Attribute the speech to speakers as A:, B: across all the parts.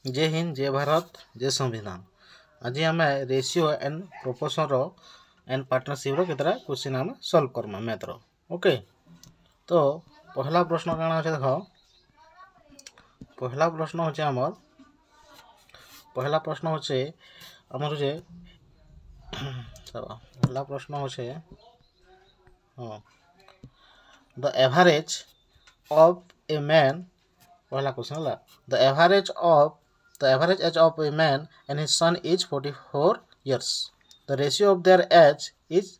A: जय हिंद, जय भारत, जय संविधान। आज आम ratio and proportion and partnership केतरा क्वेश्चन आम सॉल्व करमा मैथ रो। ओके, तो पहला प्रश्न काना होचे देखो। पहला प्रश्न होचे आमर पहला प्रश्न होचे आमर होचे पहला प्रश्न होचे the average of a man. पहला क्वेश्चन है the average age of a man and his son is 44 years. The ratio of their age is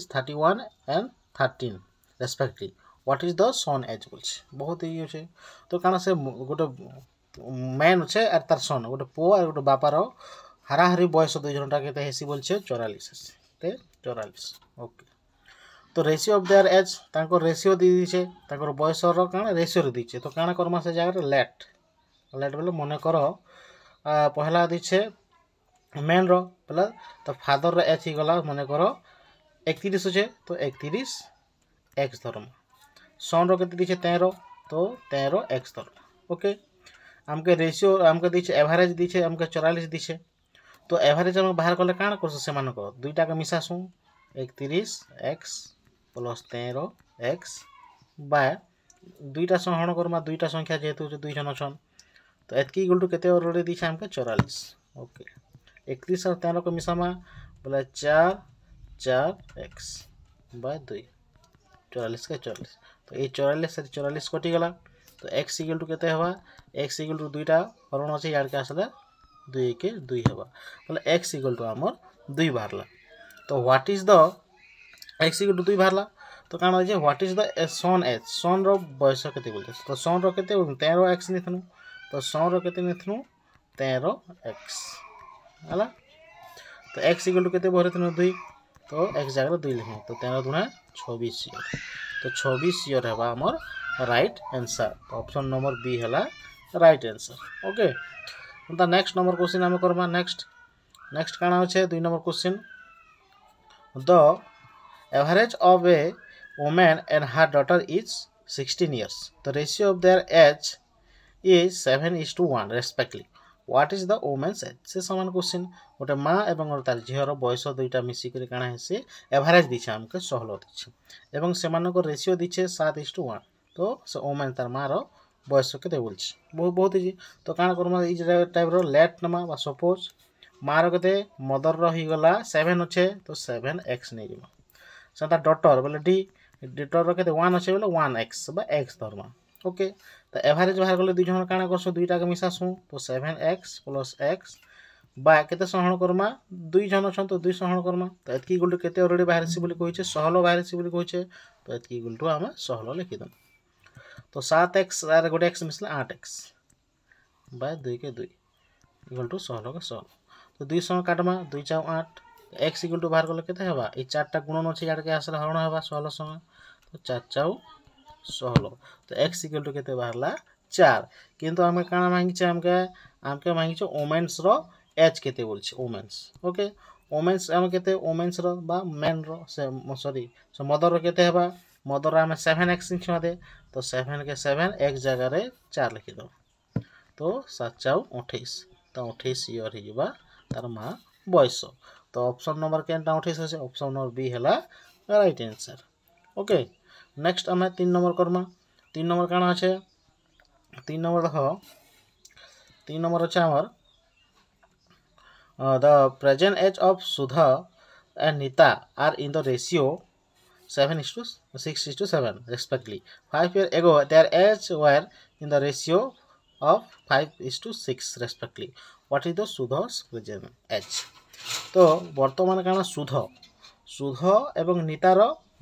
A: 31 and 13 respectively. What is the son age बोलছে बहुत ही होचे। तो काना से गोटे मैन होचे और तार सन गोटे पुओ और गोटे बापार हाराहारी बयस दुई जनटा केते हेसी बोलছে 44। ओके, तो रेशियो ऑफ देयर एज तांको रेशियो दी दिछे तांको बयसर काना रेशियो दीछे। तो काना करमा से जगह लेट बोले मन कर पहला दीछे मैन रो बोले तो फादर रो एज ही गला मन कर 31 होचे तो 31 एक्स धर्म। सन रो केते दीछे 13 तो 13 एक्स धर्म। ओके, हमके रेशियो हमके दीछे एवरेज दीछे हमके 44 दीछे। तो एवरेज हम बाहर कले काना करछ से मान को दुईटा के मिसासु 31 एक्स प्लस 13 एक्स बाय दुईटा सहण करमा दुईटा संख्या जेहेतु दुई जन छन तो एतकी इक्वल टू केते ऑलरेडी दीछे हमके 44। ओके, 31 और 13 को मिसामा बोले 4 एक्स बाय 2 44 के 44। तो ये 44 से 44 कटि गला तो एक्स इक्वल टू केते हवा एक्स इक्वल टू दुईटा हरण अछि यार के आसले 2 के 2 हवा बोले एक्स इक्वल टू हमर 2 बाहरला। तो what is the X equal to 2 बाहरला तो काना जे what is the son age son रो बयस केते बोलते। तो सन रो केते 13 एक्स निथनु तो सन रो केते निथनु 13 एक्स हला। तो एक्स इक्वल टू केते भरथनु 2 तो एक्स जगह 2 लिखु तो 13 दुना 26 ईयर। तो 26 ईयर हवा हमर राइट आंसर। तो ऑप्शन नंबर बी हला right answer. Okay, the next number question हम करबा। नेक्स्ट काना होचे 2 number question the average of A woman and her daughter is 16 years. The ratio of their age is 7:1 respectively. What is the woman's age? से समान question गोटे माँ एवं तार झीर बयस दुईटा मिसिक काना है एवरेज दीछे हमके 16 दीछे एवं सेमानको रेशियो दीछे 7:1। तो से वोमेन तार माँ रो बयस केते बोलछि बहुत इजी। तो काना करमा इज टाइप रो लेट नमा बा सपोज माँ रो केते मदर रो ही गला 7 अच्छे तो 7x नै दिमा सता डॉटर बोले डी डॉटर रो केते 1 अच्छे बोले 1x बा x धर्मा। ओके, तो एवरेज बाहर गले दुई जन काना करसो दुईटा के मिसासु तो 7x प्लस x बा केते सहण करमा दुई जन छन तो 2 सहण करमा तो एतकी इक्वल टू केते ऑलरेडी बाहर सी बोली कहिचे 16 बाहर सी बोली कहिचे तो एतकी इक्वल टू हम 16 लिखि दम। तो 7x आर गोटे x मिसले 8x बाय 2 के 2 इक्वल टू 16 के 16। तो 2 सह काटमा 2 4 8 x इक्वल टू बाहर गले केते हेबा ए चारटा गुणन अछि याड के आसले हरण हेबा 16 सह तो 4 4 16। तो x इक्वल टू केते बाहरला 4 किंतु हमें काना मांगिचे हमके मांगिचे वोमेन्स रो एज केते बोलछे वोमेन्स। ओके, वोमेन्स हम केते वोमेन्स रो बा मेन रो से सॉरी सो मदर रो केते हेबा मदर हम 7x निछो दे तो 7 के 7 एक जगह रे 4 लिखि दो तो 7 4 28 तो 28 ईयर ही बा तार मां बयस। तो ऑप्शन नंबर केनटा 28 है ऑप्शन नंबर बी हला राइट आंसर। ओके, नेक्स्ट हमें 3 नंबर करमा। 3 नंबर काना আছে 3 नंबर देखो 3 नंबर আছে हमर the present age of Sudha and Nita are in the ratio 7:6:7 respectively. 5 years ago their age were in the ratio of 5:6 respectively. What is the Sudha's present age? तो वर्तमान काना सुध एवं नीतार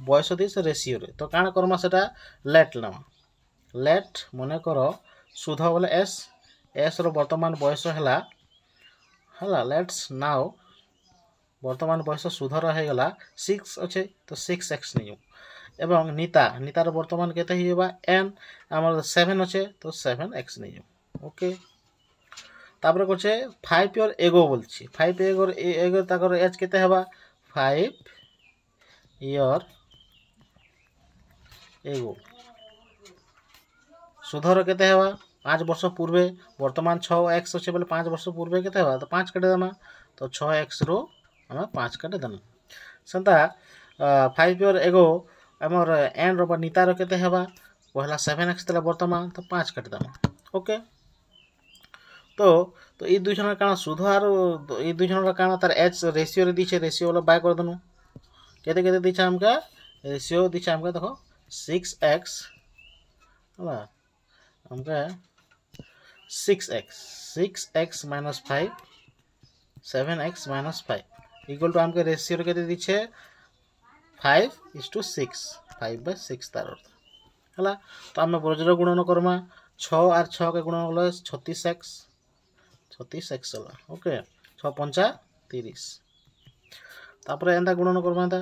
A: बयस दिस रेशियो रे तो काना करमा सेटा लेट नामा लेट मने करो सुध बोले एस रो वर्तमान बयस हला लेट्स नाउ वर्तमान बयस सुध रो हे गला 6 अच्छे तो 6x नियो एवं नीतार वर्तमान केते हिबा n हमर 7 अच्छे तो 7x नियो। ओके, तापर कोचे 5 ईयर एगो बोलछि 5 एगो ताकर एज केते हेबा 5 ईयर एगो सुधर केते हेबा 5 वर्ष पूर्वे वर्तमान 6x अच्छे बोले 5 वर्ष पूर्वे केते हवा तो 5 काटे देमा तो 6x रो हम 5 काटे देमा सेंता 5 ईयर एगो हमर एंड रो निता रो केते हवा पहला 7x तले वर्तमान तो 5 काटे देमा ओके तो ये दुई जन काना सुध आर ये दुई जन काना तार एच रेशियो रे दिछे रेशियो वाला बाय कर दनु केते केते दिछे हमका रेशियो दिछे हमका देखो 6x हला हमका 6x minus 5 7x minus 5 equal to हमके रेशियो रे केते दिछे 5:6 5/6 तार अर्थ हला तो हम बजर गुणन करमा 6 और 6 के गुणन कले 36x हला ओके 6 पंचा 30 तापर एंदा गुणन करमा ता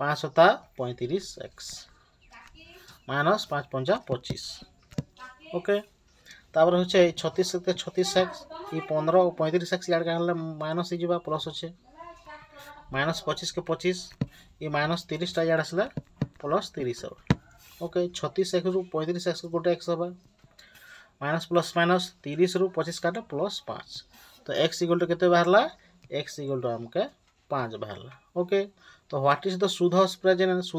A: 5 7 35x माइनस 5 पंचा 25 ओके तापर होचे 36 से 36x ई 15 और 35x याड काले माइनस ही जीवा प्लस होचे माइनस 25 के 25 ई माइनस 30 टा याड आसला प्लस 30 हो ओके 36x रु 35x को गोटे x हबा माइनस प्लस माइनस 30 रु 25 काटे प्लस 5 तो x इक्वल टू केते बाहरला x इक्वल टू हमके 5 बाहरला ओके तो व्हाट इज द सुधस प्रेजेंस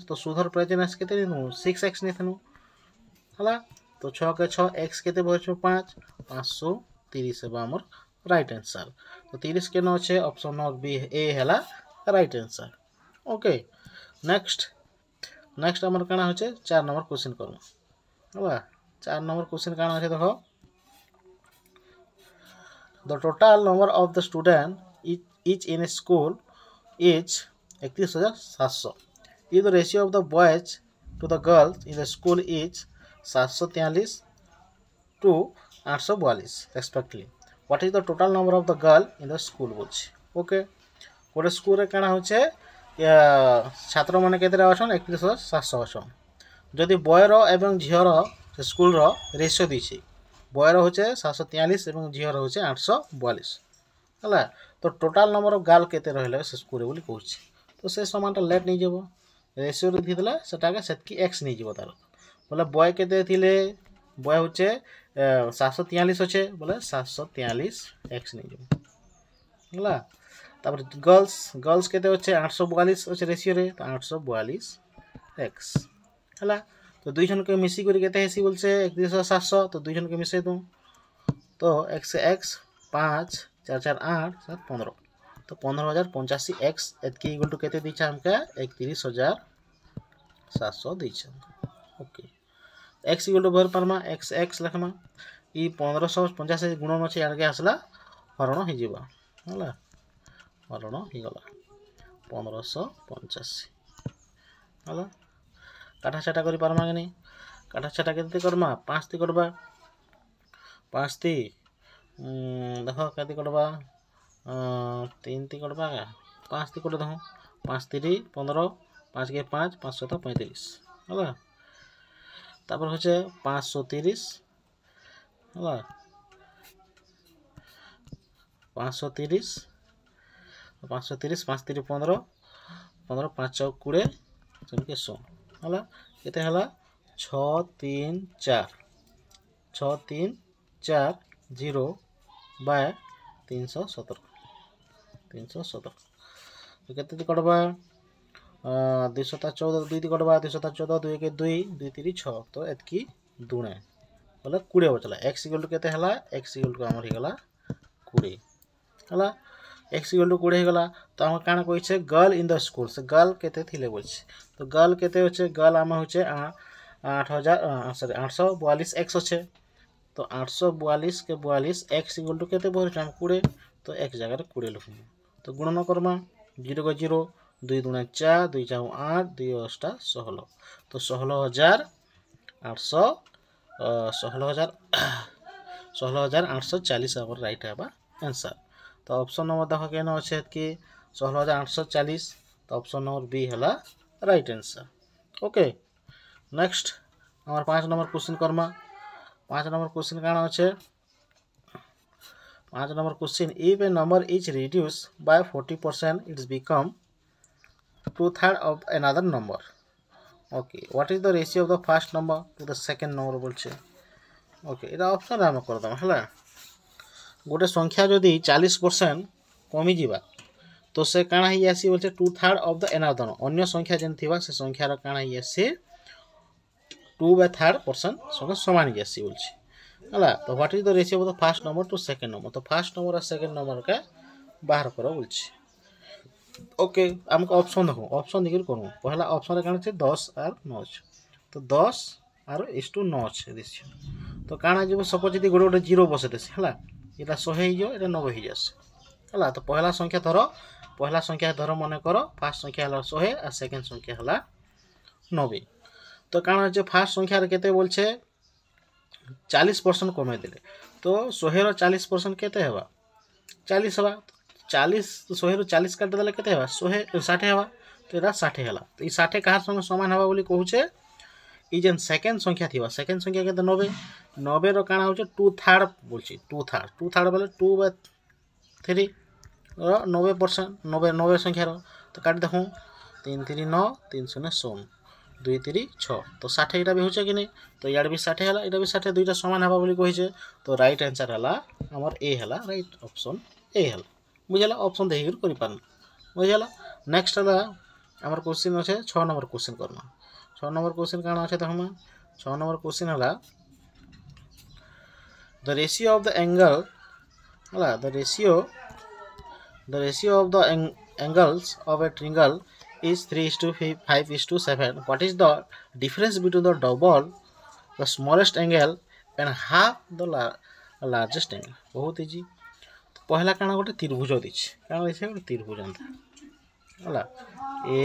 A: तो सुधर प्रेजेंस केते नु 6x ने थनु हला तो 6 के 6 x केते बचो 5 530 है हमर राइट आंसर तो 30 के न छे ऑप्शन नंबर बी ए हला राइट आंसर ओके नेक्स्ट हमर काना होचे 4 नंबर क्वेश्चन करू हला 4 नंबर क्वेश्चन काना होचे देखो the total number of the student each in a school is 31700 if the ratio of the boys to the girls in the school is 743 to 842 respectively what is the total number of the girl in the school boys okay गोटे school रे काना होचे छात्र माने केते अछन 31700 अछन जदि boy रो एवं झियो रो school row ratio दिछि boy रो होचे 743 एवं झियो रो होचे 842 हला तो टोटल नंबर ऑफ गर्ल केते रहले से स्कूल रे बोली कहूछि तो से समानटा लेट नै जेबो रेशियो रे दितला सेटा के सेतकी x नै जेबो तार बोले बॉय केते थिले बॉय होचे 743 होचे बोले 743 x नै जेबो हला तापर गर्ल्स केते होचे 842 होचे रेशियो रे तो 842 x हला तो दुई जन के मिसी करी केते हेसी बोलछे 1700 तो दुई जन के मिसे दू तो x से x 5 4 4 8 7 15 तो 15085 x एतकी इक्वल टू केते दिछा हमका 31700 दिछा ओके x इक्वल टू भर परमा x लिखमा ई 1585 गुणन छै यार के आसला हरण हे जीवा हला हरण हे गला 1585 हला काटा छाटा करी परमा कि नहीं काटा छाटा केते करमा 5 ती करबा 5 ती देखो केते करबा 3 ती करबा 5 ती कर दहु 5 3 15 5 के 5 5 7 35 हला तापर होचे 530 हला 530 5 3 15 15 5 20 जन के 100 हला केते हला 6 3 4 0 बाय 317 तो केते करबा 214 2 करबा 214 2 के 2 2 3 6 तो एतकी दुणे बोले 20 बचला x इक्वल टू केते हला x इक्वल टू हमर हे गला 20 हला x इक्वल टू 20 हे गला तो हम काना कोइ छे गर्ल इन द स्कूल से गर्ल केते थिले बोल छे तो गर्ल केते होचे गर्ल आमा होचे 842 x होचे तो 842 के 42 x इक्वल टू केते बोल हम 20 तो x जगह रे 20 लिखु तो गुणन करमा 0 को 0 2 दुना 4 2 4 8 2 8 16 तो 16840 हमर राइट है आंसर तो ऑप्शन नंबर देखो केन अच्छे कि 16840 तो ऑप्शन नंबर बी हला राइट आंसर ओके नेक्स्ट हमर 5 number question Karma 5 number question काना अच्छे 5 number question if A number is reduce by 40% it's become 2/3 of another number okay what is the ratio of the first number to the second number बोलछे okay एटा option आम करदम है गोटे संख्या जदि 40% कमी जीवा तो से काना ही आसी बोलছে 2/3 ऑफ द एनादर अन्य संख्या जेन थिबा से संख्यार काना ही आसी 2/3% संगे समान ही आसी बोलছে हला तो what is the ratio of the first number two second number तो फर्स्ट नंबर और सेकंड नंबर का बाहर करो बोलছে ओके हमको ऑप्शन देखो ऑप्शन देखिर करू पहला ऑप्शन रे काना छे 10 और 9 तो 10 और 9 छे रेशियो तो काना जे सपोज यदि गोटे गोटे 0 बसे देसी हला एटा 100 हो जो एटा 90 हो जास हला तो पहला संख्या धर मन कर फर्स्ट संख्या हला 100 और सेकंड संख्या हला 90 तो काना जे फर्स्ट संख्या रे केते बोलछे 40% कमे देले तो 100 रो 40% केते हेबा 40 हेबा 40 100 रो 40 काट देले केते हेबा 100 60 हेबा तो एटा 60 हला तो ई 60 कहार संग समान हेबा बोली कहूचे ई जेन सेकंड संख्या थिबा सेकंड संख्या केते 90 90 रो काना होचे 2/3 बोलछि 2/3 बोले 2/3 90% 90 संख्या रो तो काट देखो 3 3 9 3 0 16 2 3 6 तो 60 एटा भी होचे कि नहीं तो यार भी 60 हला एटा भी 60 दुईटा समान हेबा बोली कहिचे तो राइट आंसर हला हमर ए हला राइट ऑप्शन ए हला बुझला ऑप्शन देहि करि पान बुझला नेक्स्ट हला हमर क्वेश्चन আছে 6 नंबर क्वेश्चन करना 6 नंबर क्वेश्चन काना আছে देखमा 6 नंबर क्वेश्चन हला the ratio of the angle हला the ratio of the angles of a triangle is 3:5:7 what is the difference between the double the smallest angle and half the largest angle बहुत easy तो पहला काना गोटे त्रिभुज दिछि काना दिछि गोटे त्रिभुज अंता हला ए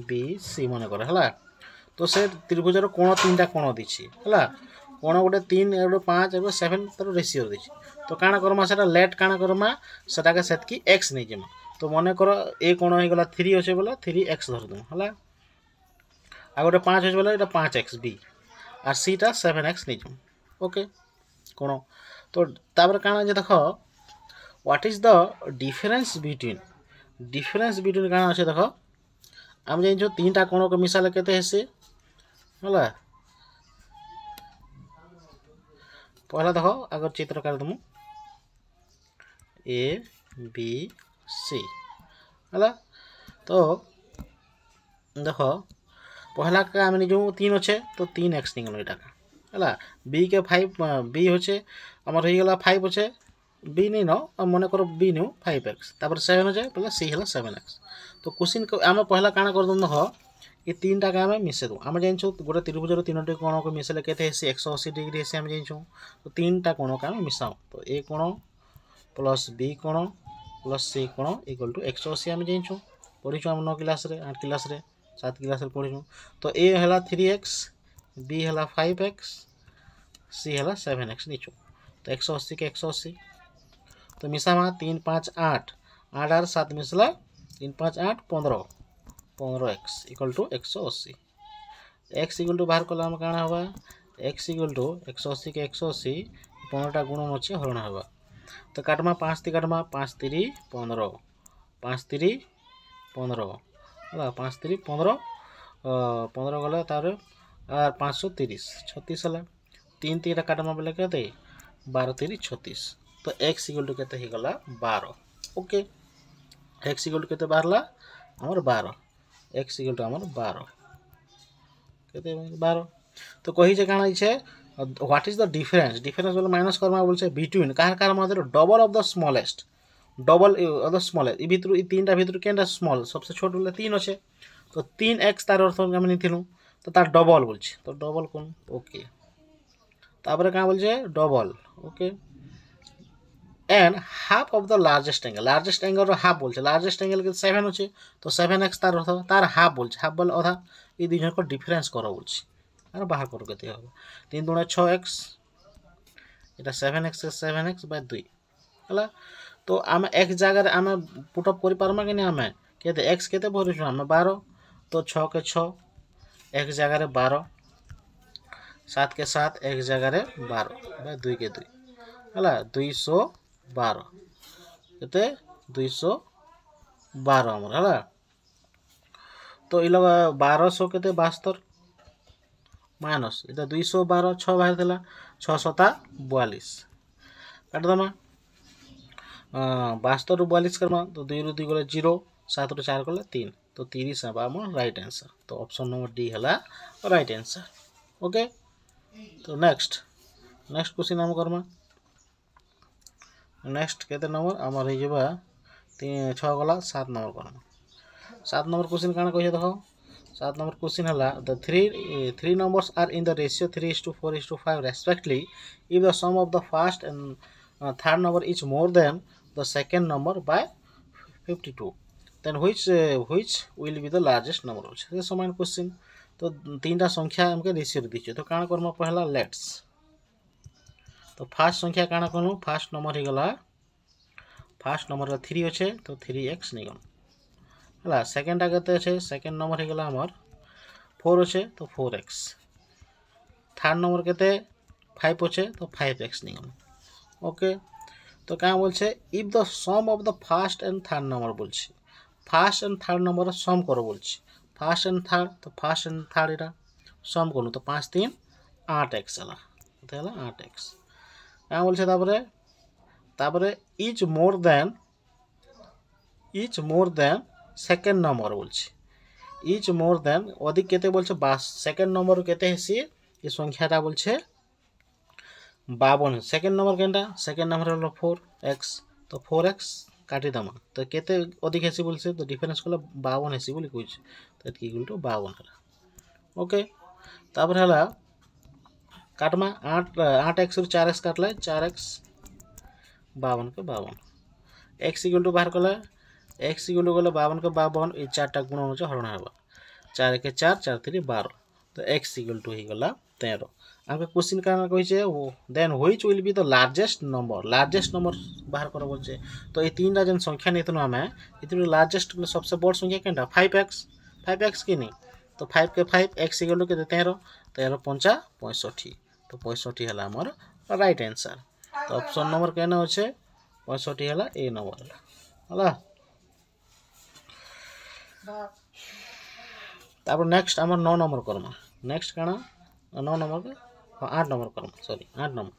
A: बी सी मन कर हला तो से त्रिभुज रो कोण तीनटा कोण दिछि हला कोण गोटे 3 एडो 5 एडो 7 तर रेशियो दिछि तो काना करमा सेटा लेट काना करमा सेटा के सेट की x नै जेमा तो मने कर ए कोण हे गला 3 होचे बोला 3x धर दम हला आ गोटे 5 होचे बोला एटा 5x b आ c टा 7x नै जम ओके कोण तो तापर काना जे देखो what is the difference between काना আছে देखो हम जे जो तीनटा कोण को मिसाले केते हेसे हला पहला देखो अगर चित्र कर दमु ए बी सी हला तो देखो पहला का हम जो 3 होचे तो 3x निकलो एटा हला b के 5 b होचे हमर हो गेला 5 होचे b नहीं न मन करो b नु 5x तापर 7 होचे पहला c हला 7x तो क्वेश्चन हम पहला काना कर दम देखो ये तीनटा का हम मिसे दो हम जानिछु गोटे त्रिभुज रो तीनटे कोण को मिसले केते हेसी 180 डिग्री हेसी हम जानिछु तो तीनटा कोण का हम मिसाऊ तो a कोण प्लस b कोण प्लस c कोण इक्वल टू 180 हम जानिछु पढिछु हम 9 क्लास रे 8 क्लास रे 7 क्लास रे पढिछु तो a हला 3x b हला 5x c हला 7x निछु तो 180 के 180 तो मिसामा 3 5 8 8 और 7 मिसला 3 5 8 15 15x equal to 180 x equal to बाहर कला हम काना हवा x इक्वल टू 180 के 180 15टा गुणन अछि हरण हवा तो काटमा 5 ती काटमा 5 3 15 5 3 15 हला 5 3 15 15 गला तार 530 36 हला 3 3 टा काटमा बेले केते 12 3 36 तो x इक्वल टू केते ही गला 12 ओके x इक्वल टू केते बाहरला हमर 12 x इक्वल टू हमर 12 केते 12 तो कहि जे काना छै व्हाट इज द डिफरेंस बोले माइनस करमा बोलछे बिटवीन कार मध्य डबल ऑफ द स्मॉलेस्ट ई भितर ई तीनटा भितर केनटा स्मॉल सबसे छोट बोले 3 अछि तो 3x तार अर्थ हम निथिलु तो तार डबल बोलछे तो डबल कोन ओके तापर का बोलछे double okay and half of the largest angle रो हाफ बोलछे लार्जेस्ट एंगल के 7 होचे तो 7x तार हाफ बोलछे हाफ बोल आधा ई दुई जन को डिफरेंस करो बोलछे अरे बाहर करो केते हो 3 दूना 6x एटा 7x 7x बाय 2 हला तो हम x जगह रे हम पुट अप करि पारमा कि नै हम केते x केते भरिछु हम 12 तो 6 के 6 x जगह रे 12 7 के 7 x जगह रे 12 बाय 2 के 2 हला 212 केते 212 हमर हला तो इलो 1200 केते 72 माइनस इधर 212 6 बाहर थिला 6 7 42 काट दमा 72 रु 42 करमा तो 2 रु 2 गले 0 7 रु 4 गले 3 तो 30 हबा हमर राइट आंसर तो ऑप्शन नंबर डी हला राइट आंसर ओके तो नेक्स्ट क्वेश्चन हम करमा नेक्स्ट केते नंबर हमर हे जेबा 6 गला 7 नंबर करमा 7 नंबर क्वेश्चन काना कहि देखो 7 नंबर क्वेश्चन हला the three numbers are in the ratio 3:4:5 respectively if the sum of the first and third number is more than the second number by 52 then which will be the largest number होछ ये समान question तो तीनटा संख्या हमके ratio दिछे तो काना करम पहला लेट्स तो फर्स्ट संख्या काना करम फर्स्ट नंबर हे गला फर्स्ट नंबर 3 होछे तो 3x निगम हला सेकंड केते छे सेकंड नंबर हे गला हमर 4 होछे तो 4x थर्ड नंबर केते 5 होछे तो 5x निगम ओके तो क्या बोलछे if the sum of the first and third number बोलछे first and third number sum करो बोलछे फर्स्ट एंड थर्ड तो फर्स्ट एंड थर्ड एटा सम करू तो 5 3 8x हला तो हला 8x क्या बोलछे तापरे is more than second number बोलछे इज मोर देन अधिक केते बोलछे सेकंड नंबर केते हेसी ये संख्याटा बोलछे 52 सेकंड नंबर केनटा सेकंड नंबर हलो 4x तो 4x काटी दमा तो केते अधिक हेसी बोलछे तो डिफरेंस कोला 52 हेसी बोली कहिछ तो इट इक्वल टू 52 हला ओके तापर हला काटमा 8x रु 4x काटला 4x 52 के 52 x इक्वल टू बाहर कला x इक्वल टू गला 52 के 52 ए चारटा गुण होछ हरण हबा 4 के 4 4 3 12 तो x इक्वल टू ही गला 13 हमके क्वेश्चन काना कहिছে then which will be the largest number बाहर कर बोलछे तो ए तीनटा जन संख्या नेतनु हमें इतु लार्जेस्ट सबसे बड़ संख्या केनटा 5x की नहीं तो 5 के 5 x इक्वल टू के 13 13 5 65 तो 65 हला हमर राइट आंसर तो ऑप्शन नंबर केना होछे 65 हला ए नंबर हला तापर नेक्स्ट हमर 9 नंबर करमा नेक्स्ट काना 9 नंबर के 8 number Karma sorry 8 number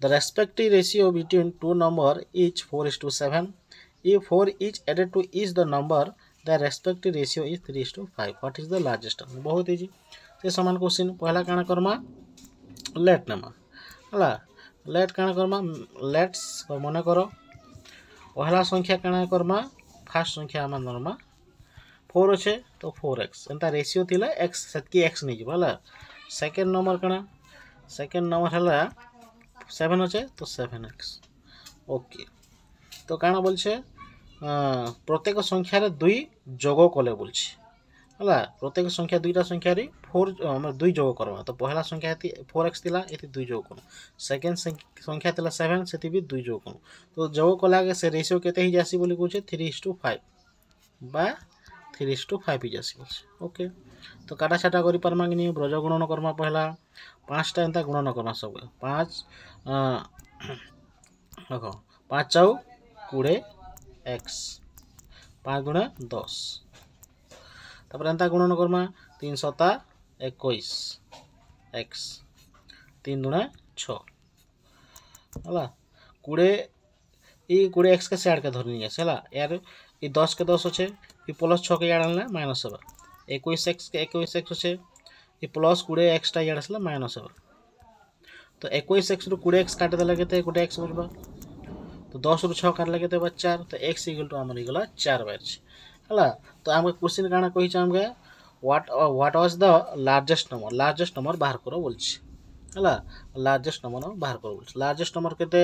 A: the respective ratio between two number is 4:7 if 4 is added to each the number the respective ratio is 3:5 what is the largest बहुत easy से समान question पहला काना Karma late नमा हला late काना करमा लेट्स मने करो पहला संख्या काना करमा फर्स्ट संख्या हम नरमा 4 अच्छे तो 4x एंता रेशियो थिला x सेतकी x नै जबला सेकंड नंबर कना सेकंड नंबर हला 7 अच्छे तो 7x ओके तो काना बोलछे प्रत्येक संख्या रे 2 जोग कले बोलछे हला प्रत्येक संख्या दुईटा संख्या रे 4 हम 2 जोग करबा तो पहला संख्या थी 4x थिला एथि 2 जोग करू सेकंड संख्या थिला 7 सेति भी 2 जोग करू तो जोग कला के से रेशियो केते ही जासी बोली कहछे 3:5 बा 3:5 ही जासी ओके तो काटा छाटा करि परमा कि नहीं ब्रज गुणन करमा पहला 5 टा एंता गुणन करमा सब 5 देखो 5 4 20x 5 गुणा 10 तापर एंता गुणन करमा 3 7 21 x 3 गुणा 6 हला 20 ई 20x के साइड के धरनी है हला यार ई 10 के 10 होछे ई प्लस 6 के याड आनला माइनस होबा 21x के 21x होछे ई प्लस 20x टा याड आसला माइनस होबा तो 21x रु 20x काटे देला केते 20x बचबा तो 10 रु 6 काटला केते बच 4 तो x इक्वल टू हमर गला 4 बार हला तो हमके क्वेश्चन काना कहि छ हमके what was the largest number बाहर करो बोलछि हला लार्जेस्ट नंबर बाहर करो बोलछि लार्जेस्ट नंबर केते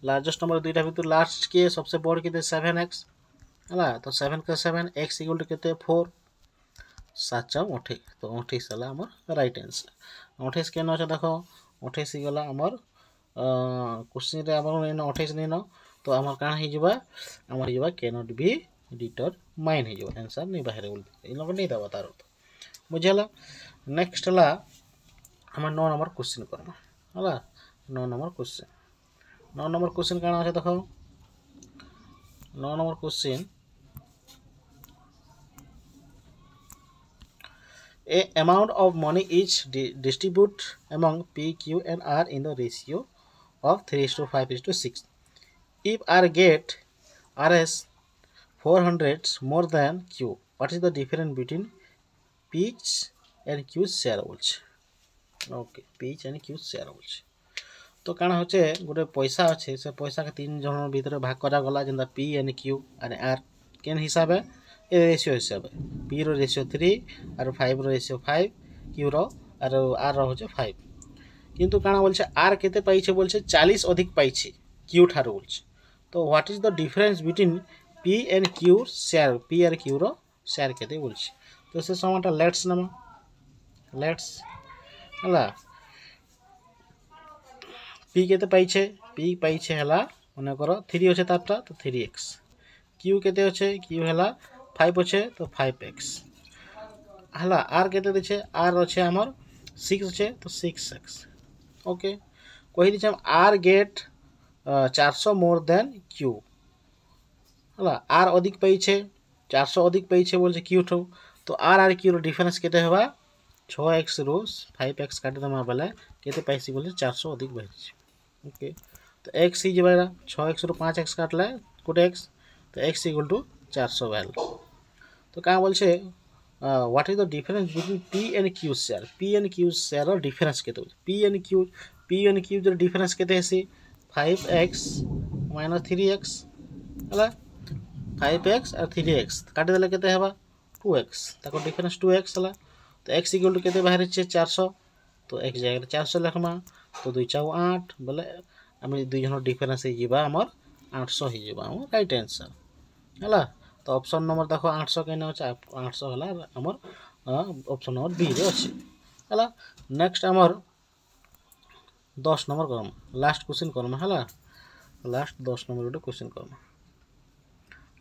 A: लार्जेस्ट नंबर दुईटा भीतर लास्ट के सबसे बड़ केते 7x हला तो 7 के 7 x इक्वल टू केते 4 7 28 तो 28 हला हमर राइट आंसर 28 के न छ देखो 28 गला हमर क्वेश्चन रे हमर 28 नै न तो हमर काना हे जबा हमर जबा कैन नॉट बी डिटरमाइन हे जबा आंसर नै बाहर बोल इ लोग नै दबा तार बुझला नेक्स्ट हला हमर 9 नंबर क्वेश्चन करना हला 9 नंबर क्वेश्चन काना আছে देखो 9 number question A amount of money is distributed among P, Q, and R in the ratio of 3:5:6. If R get RS 400 more than Q, what is the difference between P's and Q's share বলছে? Okay, P's and Q's share বলছে। তো কাଣା হচ্ছে গোটে পয়সা আছে, সে পয়সাকে তিন জনের ভিতরে ভাগ করা যেটা P and Q and R কেন হিসাবে ए रेशियो हिसाब पी रो रेशियो 3 और 5 रो रेशियो 5 क्यू रो और आर रो होचे 5 किंतु काना बोलछे आर केते पाइछे बोलछे 40 अधिक पाइछे क्यू ठारो बोलछे। तो what is the difference between P and Q share P और क्यू रो शेयर केते बोलछे। तो से समाटा लेट्स नम लेट्स हला पी केते पाइछे पी पाइछे हला मने करो 3 होचे तारटा तो 3x क्यू केते होचे क्यू हला 5 अच्छे तो 5x हला आर केते देछे आर अच्छे हमर 6 अच्छे तो 6x। ओके कहि दिछे हम are get 400 more than Q हला आर अधिक पाइछे 400 अधिक पाइछे बोलछे क्यू ठो। तो आर क्यू रो डिफरेंस केते हेबा 6x रो 5x काटि दमा बेले केते पाइछि बोलछे 400 अधिक पाइछि। ओके तो x ही जेबा 6x रो 5x काटले कोटे x तो x इक्वल टू 400 वैल्यू। तो क्या बोलछे what is the difference between P and Q share P and Q share रो डिफरेंस केते पी एंड क्यू जो डिफरेंस केते हेसी 5x माइनस 3x हला 5x और 3x काटि देले केते हेबा 2x ताको डिफरेंस 2x हला। तो x इक्वल टू केते बाहर छे 400 तो x जाय 400 लिखमा तो 2 4 8 बोले हम दुई जन डिफरेंस हे जिबा हमर 800 हे जिबा हमर राइट आंसर हला। तो ऑप्शन नंबर देखो 800 केने अछि 800 हला हमर ऑप्शन नंबर बी रे अछि हला। नेक्स्ट हमर 10 नंबर करम लास्ट क्वेश्चन करम हला लास्ट 10 नंबर गोटे क्वेश्चन करम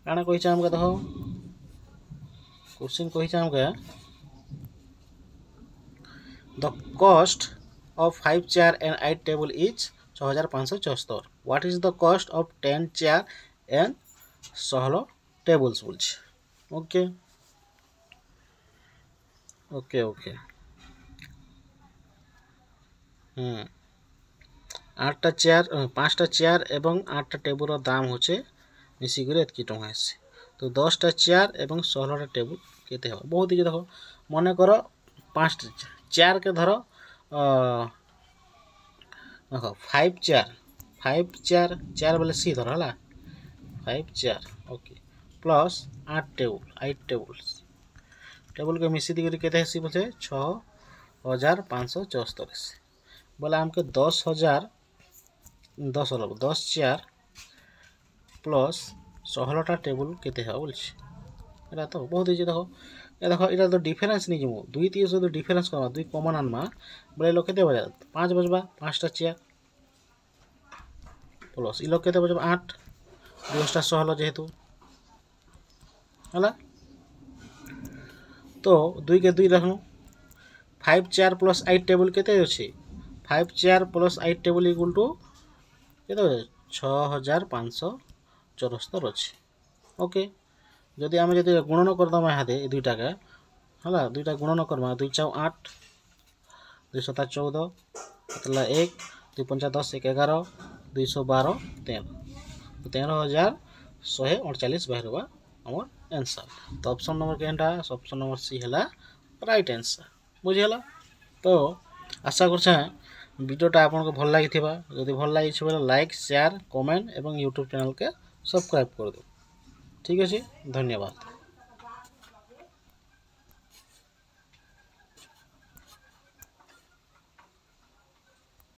A: काना कहि छ हमके देखो क्वेश्चन कहि छ हमके the cost of 5 chair and 8 table is 6574 what is the cost of 10 chair and 16 tables बोलछे। ओके ओके ओके 8टा चेयर 5टा चेयर एवं 8टा टेबल रो दाम होचे मिसी करे एतकी टंका आसे। तो 10टा चेयर एवं 16टा टेबल केते हो बहुत ही देखो मने करो 5 चेयर के धरो देखो 5 चेयर चेयर बोले सी धरो हला 5 chair okay plus 8 tables table के मिसी दी केते हेसी बोले 6574 बोला हमके 10,000 10 चेयर प्लस 16टा टेबल केते है बोलछि एटा तो बहुत ही देखो ए देखो एटा तो डिफरेंस नहीं जमो दुई तीन से तो डिफरेंस कमा दुई कॉमन आनमा बोले लोग केते बजा 5 बजबा 5टा चेयर प्लस इ लोग केते बजबा 8 2टा 16 जेहेतु हला। तो 2 के 2 रखनु 5 चेयर प्लस 8 टेबल केते अछि 5 chair plus 8 table equal to केते 6574 अछि। ओके जदि हम जदि गुणन कर दमा हादे ए दुईटा का हला दुईटा गुणन करमा 2 4 8 2 7 14 मतलब 1 2 5 10 1 11 212 13 13,148 बाहरवा हमर आंसर। तो ऑप्शन नंबर केनटा ऑप्शन नंबर सी हला राइट आंसर बुझियला। तो आशा करछा वीडियोटा आपन को भल लागिथिबा जदि भल लागि छ बोले लाइक शेयर कमेंट एवं यूट्यूब चैनल के सब्सक्राइब कर दो। ठीक अछि धन्यवाद।